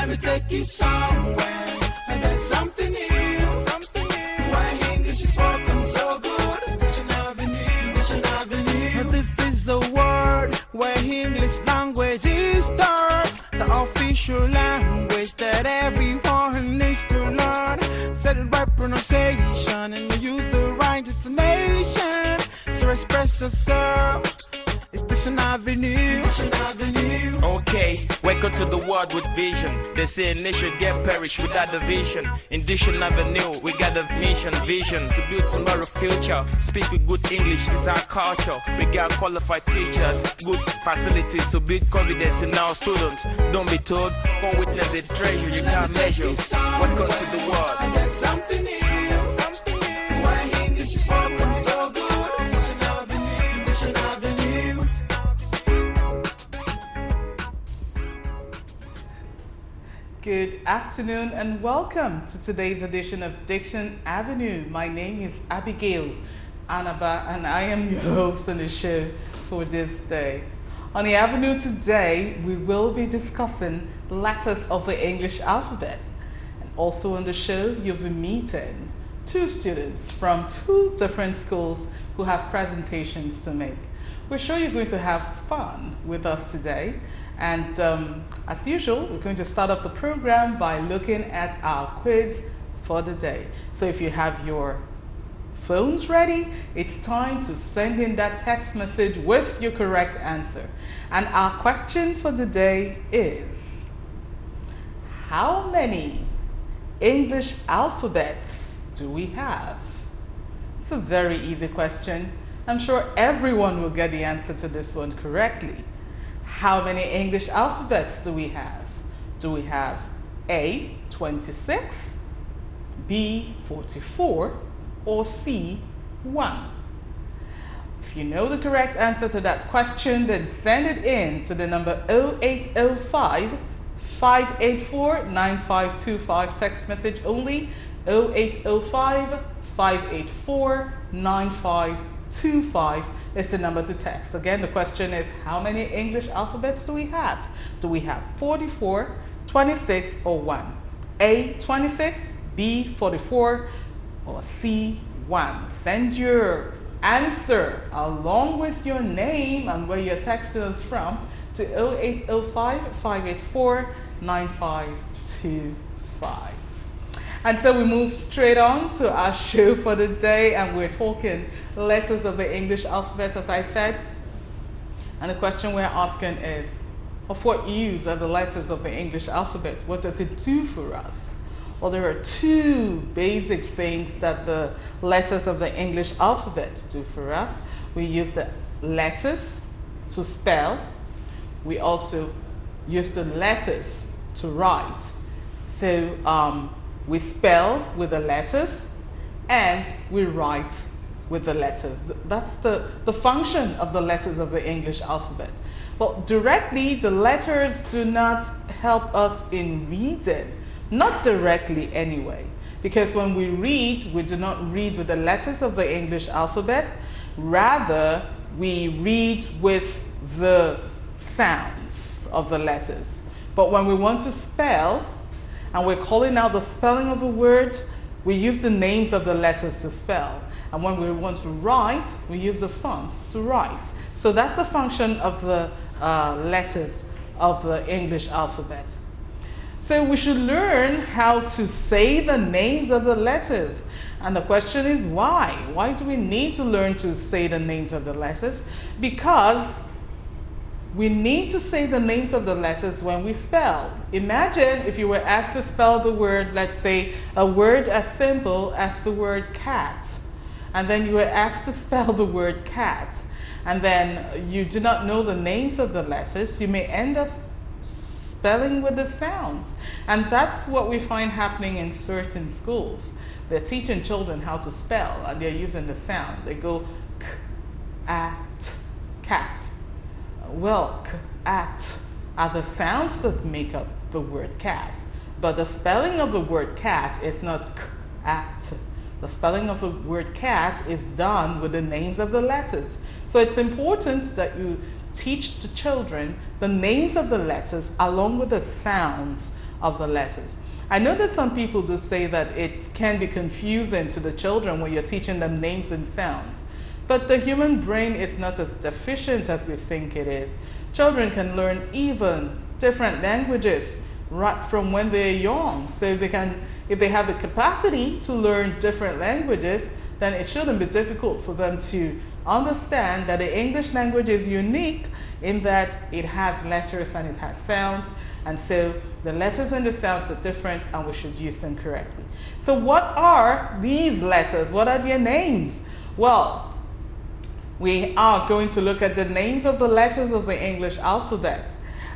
Let me take you somewhere, and there's something new. Why English is spoken so good. It's Diction Avenue, Diction Avenue. This is a world where English language is taught, the official language that everyone needs to learn. Set the right pronunciation and use the right intonation. So express yourself. It's Diction Avenue, Diction Avenue. Okay, welcome to the world with vision. They say nation get perished without the vision. In Diction Avenue, we got a mission, vision to build tomorrow's future. Speak with good English is our culture. We got qualified teachers, good facilities to build confidence in our students. Don't be told, come witness it, treasure you can't measure. Welcome to the world. And there's something new. Why English is spoken so good. It's Diction Avenue, Diction Avenue. Good afternoon and welcome to today's edition of Diction Avenue. My name is Abigail Anaba and I am your host on the show for this day. On the Avenue today, we will be discussing letters of the English alphabet. And also on the show, you'll be meeting two students from two different schools who have presentations to make. We're sure you're going to have fun with us today. And as usual, we're going to start off the program by looking at our quiz for the day. So if you have your phones ready, it's time to send in that text message with your correct answer. And our question for the day is, how many English alphabets do we have? It's a very easy question. I'm sure everyone will get the answer to this one correctly. How many English alphabets do we have? Do we have A, 26, B, 44, or C, 1? If you know the correct answer to that question, then send it in to the number 0805 584 9525. Text message only 0805 584 9525 is the number to text. Again, the question is, how many English alphabets do we have? Do we have 44, 26, or 1? A, 26, B, 44, or C, 1? Send your answer along with your name and where you're texting us from to 0805 584 9525. And so we move straight on to our show for the day, and we're talking letters of the English alphabet, as I said. And the question we're asking is, of what use are the letters of the English alphabet? What does it do for us? Well, there are two basic things that the letters of the English alphabet do for us. We use the letters to spell. We also use the letters to write. So we spell with the letters and we write with the letters. That's the function of the letters of the English alphabet. Well, directly, the letters do not help us in reading. Not directly anyway, because when we read, we do not read with the letters of the English alphabet. Rather, we read with the sounds of the letters. But when we want to spell, and we're calling out the spelling of a word, we use the names of the letters to spell. And when we want to write, we use the fonts to write. So that's the function of the letters of the English alphabet. So we should learn how to say the names of the letters. And the question is why? Why do we need to learn to say the names of the letters? Because we need to say the names of the letters when we spell. Imagine if you were asked to spell the word, let's say, a word as simple as the word cat. And then you were asked to spell the word cat. And then you do not know the names of the letters. You may end up spelling with the sounds. And that's what we find happening in certain schools. They're teaching children how to spell and they're using the sound. They go k, at, cat. Well, k, at are the sounds that make up the word cat. But the spelling of the word cat is not k, at. The spelling of the word cat is done with the names of the letters. So it's important that you teach the children the names of the letters along with the sounds of the letters. I know that some people do say that it can be confusing to the children when you're teaching them names and sounds. But the human brain is not as deficient as we think it is. Children can learn even different languages right from when they're young. So if they have the capacity to learn different languages, then it shouldn't be difficult for them to understand that the English language is unique in that it has letters and it has sounds. And so the letters and the sounds are different and we should use them correctly. So what are these letters? What are their names? Well, we are going to look at the names of the letters of the English alphabet.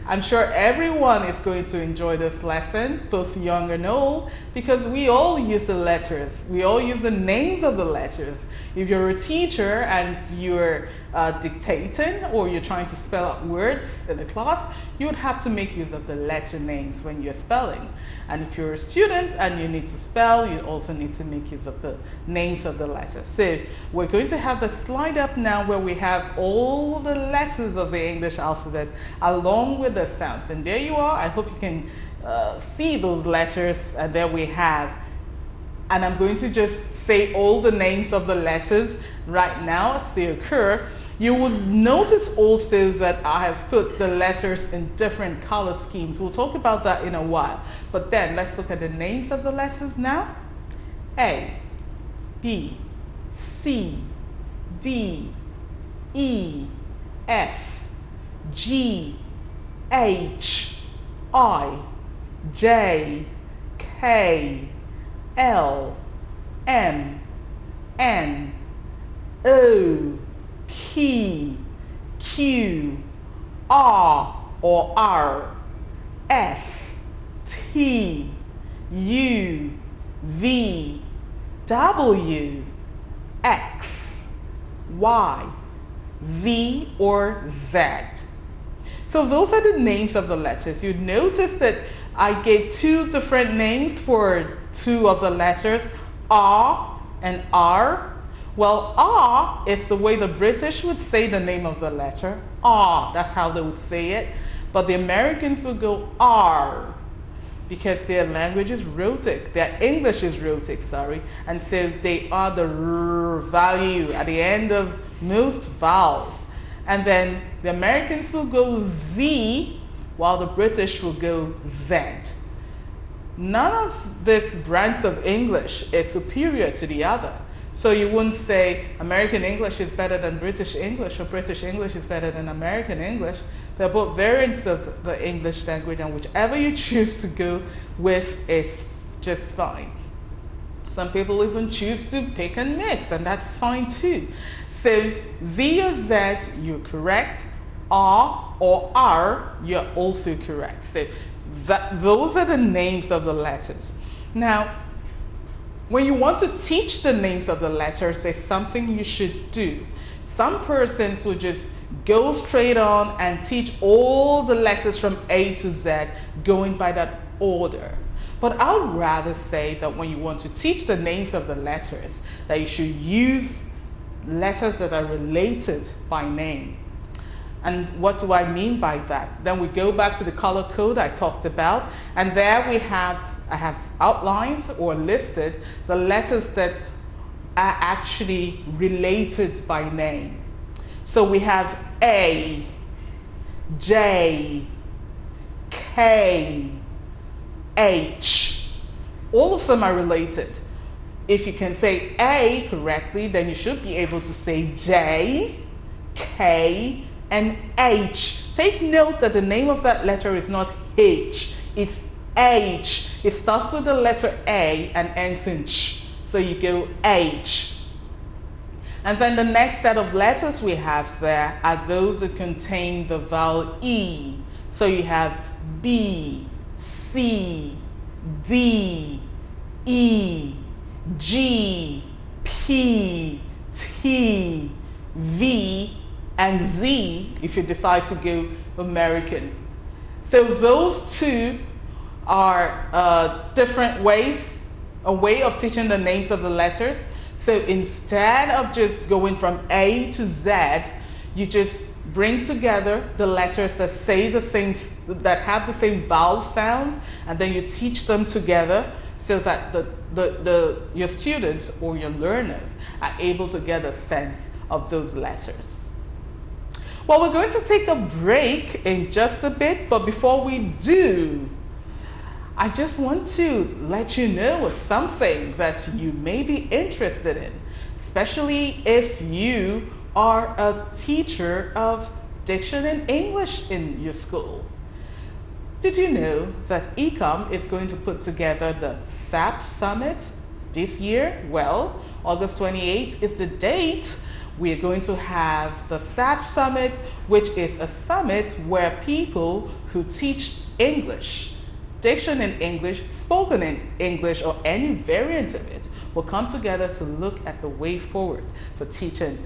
I'm sure everyone is going to enjoy this lesson, both young and old, because we all use the letters. We all use the names of the letters. If you're a teacher and you're dictating or you're trying to spell out words in a class, you would have to make use of the letter names when you're spelling. And if you're a student and you need to spell, you also need to make use of the names of the letters. So we're going to have the slide up now where we have all the letters of the English alphabet along with the sounds. And there you are. I hope you can see those letters. And there we have. And I'm going to just say all the names of the letters right now as they occur. You will notice also that I have put the letters in different color schemes. We'll talk about that in a while. But then let's look at the names of the letters now. A, B, C, D, E, F, G, H, I, J, K, L, M, N, O, P, Q, R or R, S, T, U, V, W, X, Y, Z or Z. So those are the names of the letters. You notice that I gave two different names for two of the letters, R and R. Well, R is the way the British would say the name of the letter. R, that's how they would say it. But the Americans would go R because their language is rhotic. Their English is rhotic, sorry. And so they are the R value at the end of most vowels. And then the Americans will go Z while the British will go Z. None of these brands of English is superior to the other. So you wouldn't say American English is better than British English or British English is better than American English. They're both variants of the English language, and whichever you choose to go with is just fine. Some people even choose to pick and mix, and that's fine too. So Z or Z, you're correct. R or R, you're also correct. So those are the names of the letters. Now, when you want to teach the names of the letters, there's something you should do. Some persons will just go straight on and teach all the letters from A to Z, going by that order. But I would rather say that when you want to teach the names of the letters, that you should use letters that are related by name. And what do I mean by that? Then we go back to the color code I talked about, and there I have outlined or listed the letters that are actually related by name. So we have A, J, K, H. All of them are related. If you can say A correctly, then you should be able to say J, K, and H. Take note that the name of that letter is not H, it's H. It starts with the letter A and ends in Ch. So you go H. And then the next set of letters we have there are those that contain the vowel E. So you have B, C, D, E, G, P, T, V, and Z if you decide to go American. So those two are different ways, a way of teaching the names of the letters. So instead of just going from A to Z, you just bring together the letters that say the same, that have the same vowel sound, and then you teach them together so that your students or your learners are able to get a sense of those letters. Well, we're going to take a break in just a bit, but before we do, I just want to let you know of something that you may be interested in, especially if you are a teacher of diction and English in your school. Did you know that ECOM is going to put together the SAP Summit this year? Well, August 28th is the date. We're going to have the SAP Summit, which is a summit where people who teach English, diction in English, spoken in English, or any variant of it will come together to look at the way forward for teaching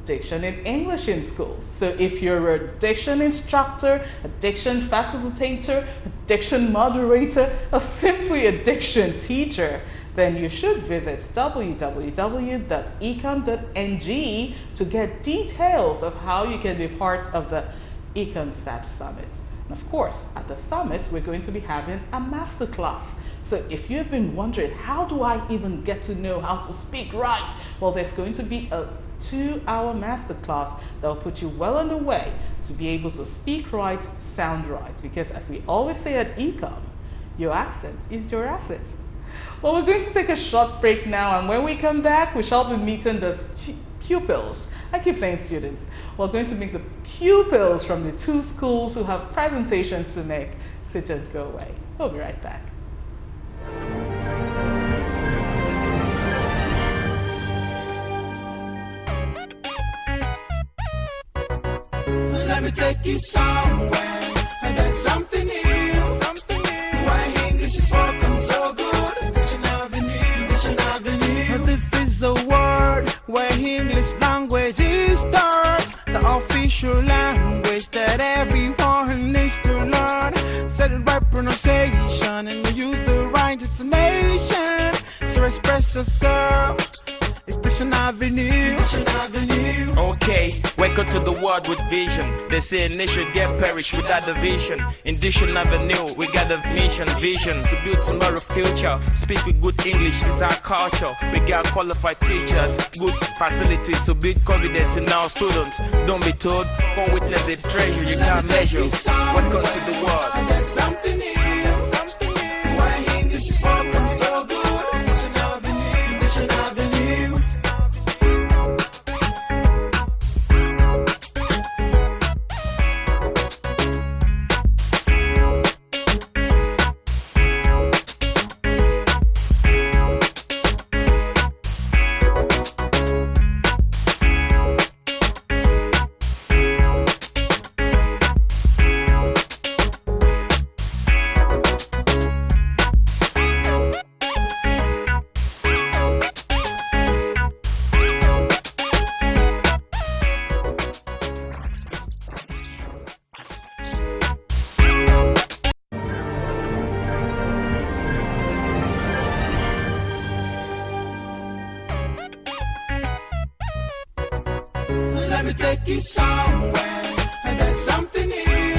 diction in English in schools. So if you're a diction instructor, a diction facilitator, a diction moderator, or simply a diction teacher, then you should visit www.ecom.ng to get details of how you can be part of the ECOM SAP Summit. And of course, at the summit, we're going to be having a masterclass. So if you've been wondering, how do I even get to know how to speak right? Well, there's going to be a 2-hour masterclass that will put you well on the way to be able to speak right, sound right. Because as we always say at ECOM, your accent is your asset. Well, we're going to take a short break now, and when we come back, we shall be meeting the pupils. I keep saying students. We're going to meet the pupils from the 2 schools who have presentations to make. So don't go away. We'll be right back. Let me take you somewhere, and there's something new. Why English is welcome so good. It's Diction Avenue, Diction Avenue. This is a word where English language is taught, the official language that everyone needs to learn. Set it right pronunciation and you use the right intonation. So express yourself. It's Diction Avenue, Diction Avenue. Okay, wake up to the world with vision. They say a nation get perished without the vision. In Diction Avenue, we got a mission, vision to build tomorrow's future. Speak with good English is our culture. We got qualified teachers, good facilities to build confidence in our students. Don't be told, come witness it, treasure you can't measure. Welcome to the world. And there's something new. Why English is welcome so good. It's Diction Avenue, Diction Avenue. Let me take you somewhere, and there's something new.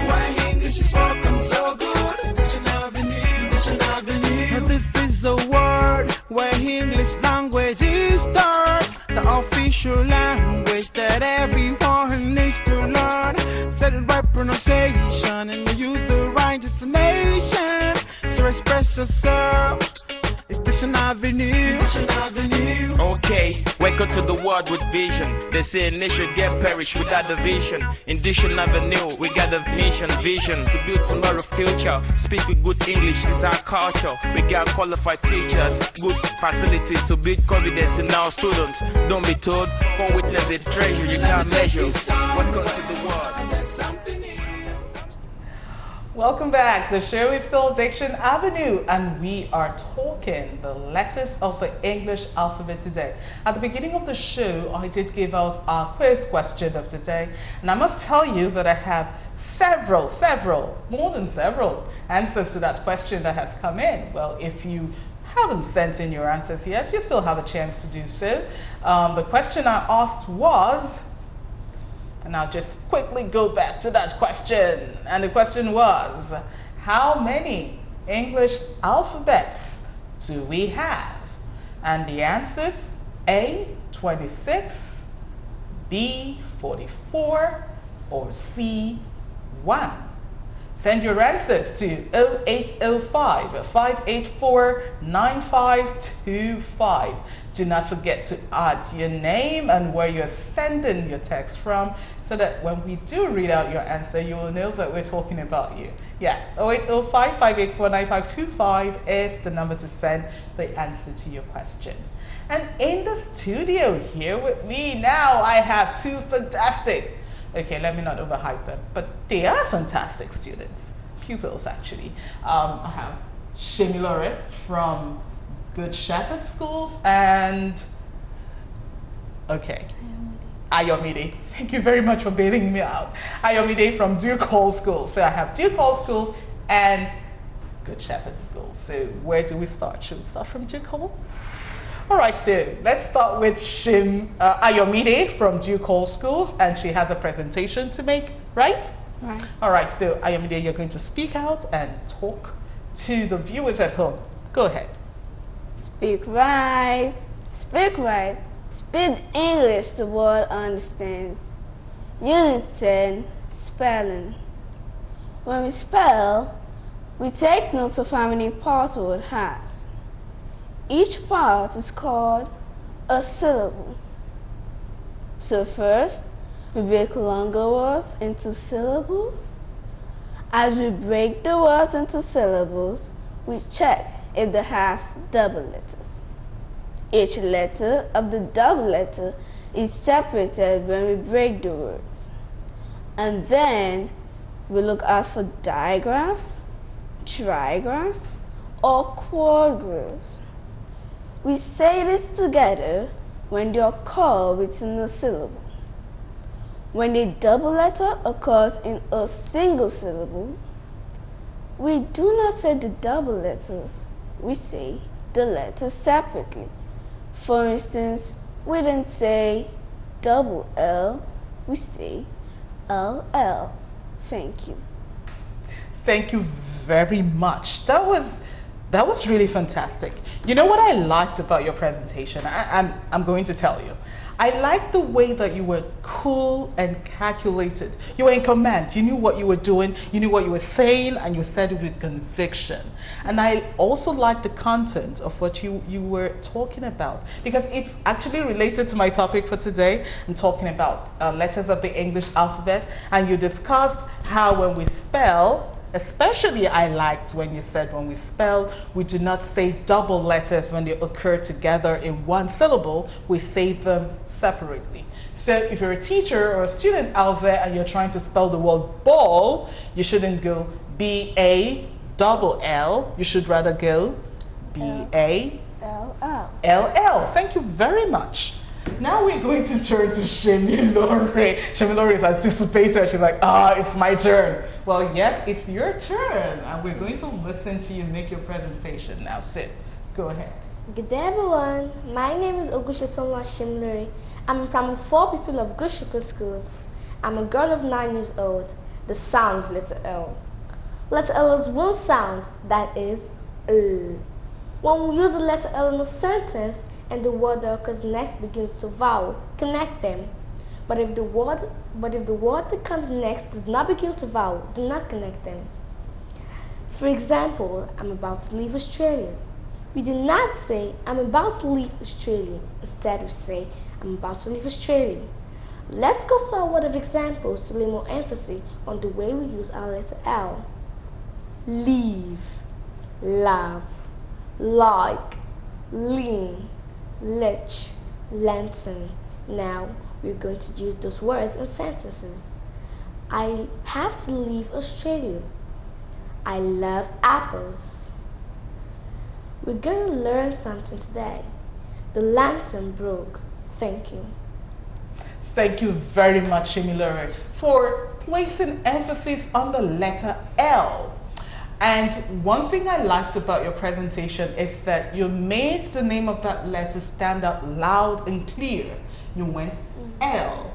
Why English is welcome so good. It's Diction Avenue, Diction Avenue. This is a word where English language is taught, the official language that everyone needs to learn. Set it right pronunciation and you use the right intonation. So express yourself. It's Diction Avenue, Diction Avenue. Okay, wake up to the world with vision. They say a nation get perished without the vision. In Diction Avenue, we got a mission, vision to build tomorrow's future. Speak with good English is our culture. We got qualified teachers, good facilities to build confidence in our students. Don't be told, come witness it, treasure you can't measure. Welcome to the world. Welcome back. The show is still Diction Avenue, and we are talking the letters of the English alphabet today. At the beginning of the show, I did give out our quiz question of the day, and I must tell you that I have more than several answers to that question that has come in. Well, if you haven't sent in your answers yet, you still have a chance to do so. The question I asked was, And I'll just quickly go back to that question. And the question was, how many English alphabets do we have? And the answers: A, 26, B, 44, or C, 1. Send your answers to 0805 584 9525. Do not forget to add your name and where you're sending your text from, so that when we do read out your answer, you will know that we're talking about you. Yeah, 0805 584 9525 is the number to send the answer to your question. And in the studio here with me now, I have two fantastic, okay, let me not overhype them, but they are fantastic students, pupils actually. I have Shemilore from Good Shepherd Schools and, okay, Ayomide. Thank you very much for bailing me out. Ayomide from Duke Hall School. So I have Duke Hall Schools and Good Shepherd School. So where do we start? Should we start from Duke Hall? All right, so let's start with Ayomide from Duke Hall Schools, and she has a presentation to make, right? Right. All right, so Ayomide, you're going to speak out and talk to the viewers at home. Go ahead. Speak right. Speak right. Speak English the world understands. Unit 10, spelling. When we spell, we take note of how many parts a word has. Each part is called a syllable. So first, we break longer words into syllables. As we break the words into syllables, we check if they have double letters. Each letter of the double letter is separated when we break the words. And then we look out for digraphs, trigraphs, or quadrigraphs. We say this together when they occur within a syllable. When a double letter occurs in a single syllable, we do not say the double letters, we say the letters separately. For instance, we don't say double L, we say LL. Thank you. Thank you very much. That was really fantastic. You know what I liked about your presentation? I'm going to tell you. I liked the way that you were cool and calculated. You were in command. You knew what you were doing. You knew what you were saying, and you said it with conviction. And I also liked the content of what you were talking about, because it's actually related to my topic for today. I'm talking about letters of the English alphabet, and you discussed how when we spell, especially I liked when you said when we spell, we do not say double letters when they occur together in one syllable, we say them separately. So if you're a teacher or a student out there and you're trying to spell the word ball, you shouldn't go B-A-double-L, you should rather go B-A-L-L. L-L. Thank you very much. Now we're going to turn to Shemilore. Shemilore is anticipated. She's like, it's my turn. Well, yes, it's your turn. And we're going to listen to you make your presentation. Now sit. Go ahead. Good day, everyone. My name is Ogushetonwa Shemilore. I'm a primary 4 pupil of Good Shepherd Schools. I'm a girl of 9 years old. The sound is letter L. Letter L is one sound, that is L. When we use the letter L in a sentence, and the word that occurs next begins to vowel, connect them. But if the word that comes next does not begin to vowel, do not connect them. For example, I'm about to leave Australia. We do not say, I'm about to leave Australia. Instead, we say, I'm about to leave Australia. Let's go to our word of examples to lay more emphasis on the way we use our letter L. Leave, love, like, lean, lich, lantern. Now we're going to use those words in sentences. I have to leave Australia. I love apples. We're going to learn something today. The lantern broke. Thank you. Thank you very much, Shemilore, for placing emphasis on the letter L. And one thing I liked about your presentation is that you made the name of that letter stand out loud and clear. You went L.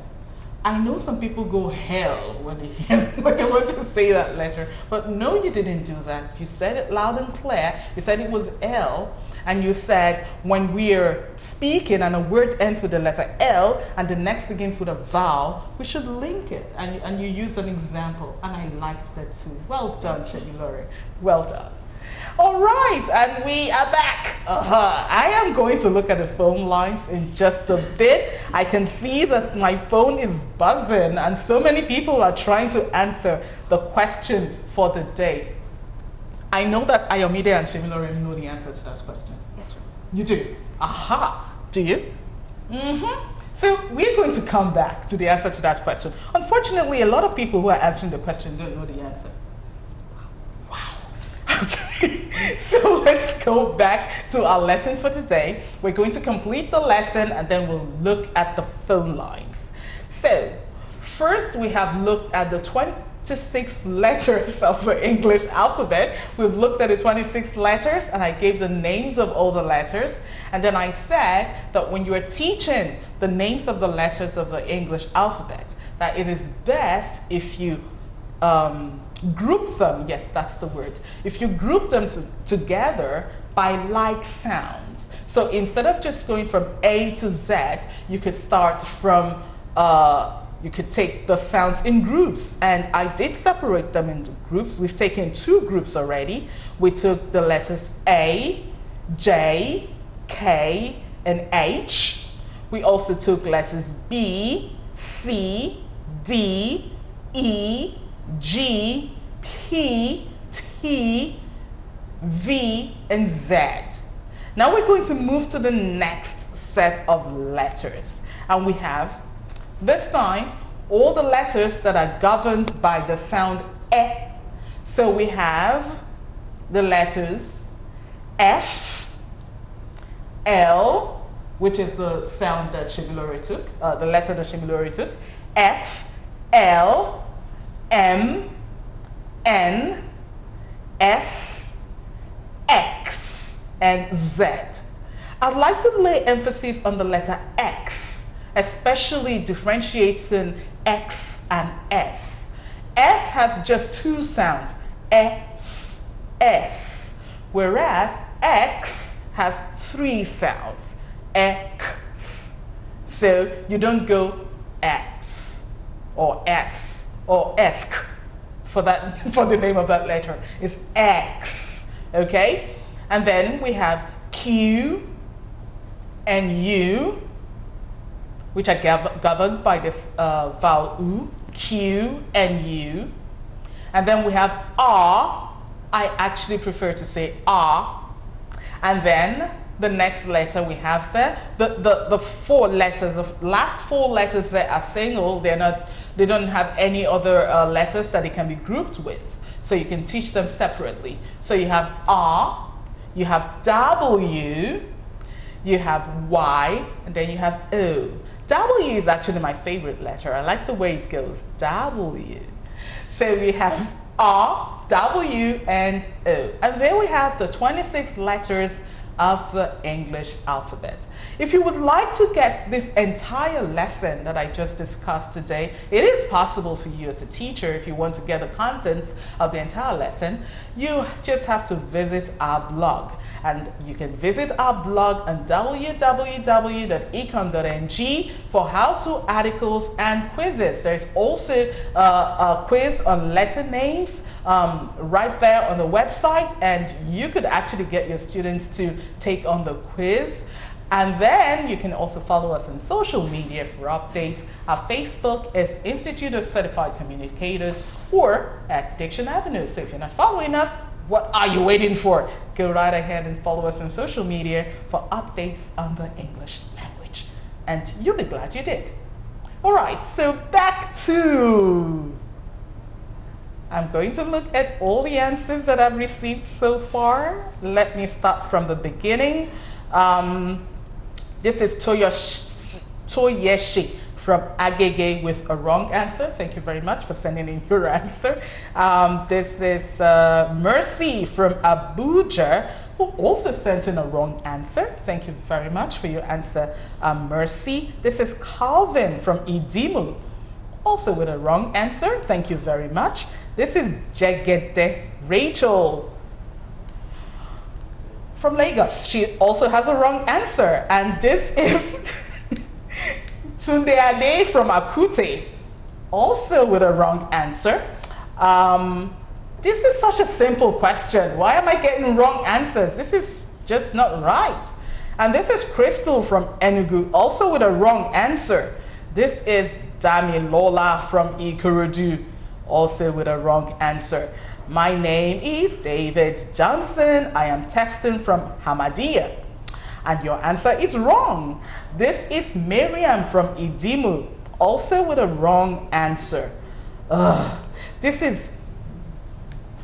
I know some people go hell when they hear when they want to say that letter, but no, you didn't do that. You said it loud and clear. You said it was L, and you said when we're speaking and a word ends with the letter L and the next begins with a vowel, we should link it. And you used an example, and I liked that too. Well done, Shemilore. Well done. All right, and we are back. I am going to look at the phone lines in just a bit. I can see that my phone is buzzing, and so many people are trying to answer the question for the day. I know that Ayomide and Shemilore know the answer to that question. Yes, sir. You do? Aha. Do you? Mm-hmm. So we're going to come back to the answer to that question. Unfortunately, a lot of people who are answering the question don't know the answer. Okay, so let's go back to our lesson for today. We're going to complete the lesson and then we'll look at the phone lines. So, first we have looked at the 26 letters of the English alphabet. We've looked at the 26 letters and I gave the names of all the letters. And then I said that when you are teaching the names of the letters of the English alphabet, that it is best if you group them, yes, that's the word. If you group them together by like sounds. So instead of just going from A to Z, you could start from, you could take the sounds in groups. And I did separate them into groups. We've taken 2 groups already. We took the letters A, J, K, and H. We also took letters B, C, D, E, G, P, T, V, and Z. Now we're going to move to the next set of letters. And we have, this time, all the letters that are governed by the sound E. So we have the letters F, L, which is the sound that Shemilore took, the letter that Shemilore took, F, L, M, N, S, X, and Z. I'd like to lay emphasis on the letter X, especially differentiating X and S. S has just 2 sounds, S, S, whereas X has 3 sounds, X. So you don't go X or S or esk for the name of that letter. It's X, okay? And then we have Q and U, which are governed by this vowel U, Q and U. And then we have R. I actually prefer to say R. And then the next letter we have there, the 4 letters, the last 4 letters that are single, they don't have any other letters that they can be grouped with. So you can teach them separately. So you have R, you have W, you have Y, and then you have O. W is actually my favorite letter. I like the way it goes, W. So we have R, W, and O. And there we have the 26 letters of the English alphabet. If you would like to get this entire lesson that I just discussed today, it is possible for you as a teacher. If you want to get the contents of the entire lesson, you just have to visit our blog. And you can visit our blog on www.econ.ng for how-to articles and quizzes. There's also a quiz on letter names right there on the website, and you could actually get your students to take on the quiz. And then you can also follow us on social media for updates. Our Facebook is Institute of Certified Communicators or at Diction Avenue. So if you're not following us, what are you waiting for? Go right ahead and follow us on social media for updates on the English language. And you'll be glad you did. All right, so back to... I'm going to look at all the answers that I've received so far. Let me start from the beginning. This is Toyeshi from Agege with a wrong answer. Thank you very much for sending in your answer. This is Mercy from Abuja, who also sent in a wrong answer. Thank you very much for your answer, Mercy. This is Calvin from Idimu, also with a wrong answer. Thank you very much. This is Jegede Rachel from Lagos. She also has a wrong answer. And this is Tunde Ade from Akute, also with a wrong answer. This is such a simple question. Why am I getting wrong answers? This is just not right. And this is Crystal from Enugu, also with a wrong answer. This is Damilola from Ikorodu, also with a wrong answer. My name is David Johnson. I am texting from Hamadia. And your answer is wrong. This is Miriam from Idimu, also with a wrong answer. This is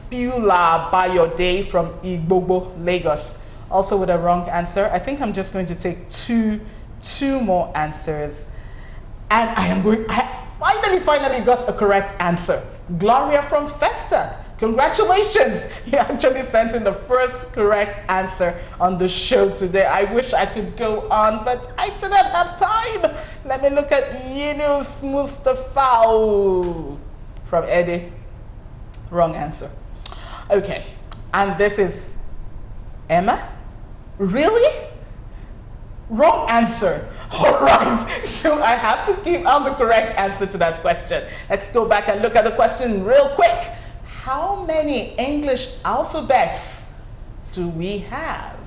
Beulah Bayode from Igbobo, Lagos, also with a wrong answer. I think I'm just going to take two more answers. And I finally got a correct answer. Gloria from Festa. Congratulations! You actually sent in the first correct answer on the show today. I wish I could go on, but I do not have time. Let me look at Yunus Mustafa from Eddie. Wrong answer. Okay, and this is Emma. Really? Wrong answer. All right, so I have to give out the correct answer to that question. Let's go back and look at the question real quick. How many English alphabets do we have?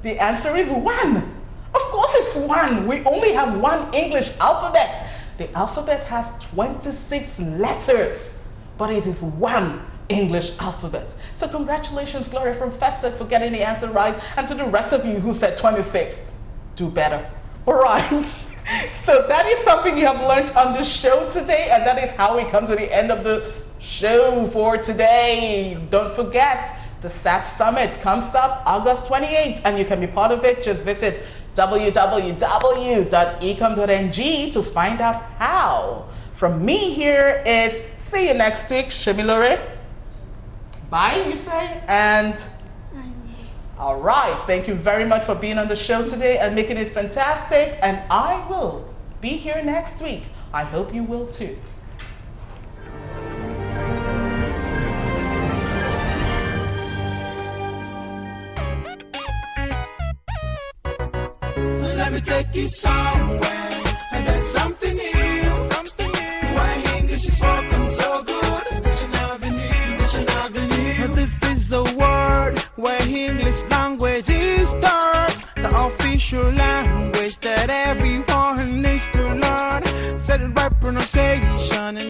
The answer is 1. Of course it's 1. We only have 1 English alphabet. The alphabet has 26 letters, but it is 1 English alphabet. So congratulations, Gloria from Festa, for getting the answer right. And to the rest of you who said 26, do better. All right. So that is something you have learned on the show today, and that is how we come to the end of the show for today. Don't forget, the SAT Summit comes up August 28th, and you can be part of it. Just visit www.ecom.ng to find out how. From me here is, see you next week, Shemilore. Bye, you say, and all right, thank you very much for being on the show today and making it fantastic. And I will be here next week. I hope you will too. Let me take you somewhere, and there's something new. Why English is spoken so good. It's Diction Avenue, Diction Avenue. This is a word where English language is taught, the official language that everyone needs to learn. Set it right pronunciation.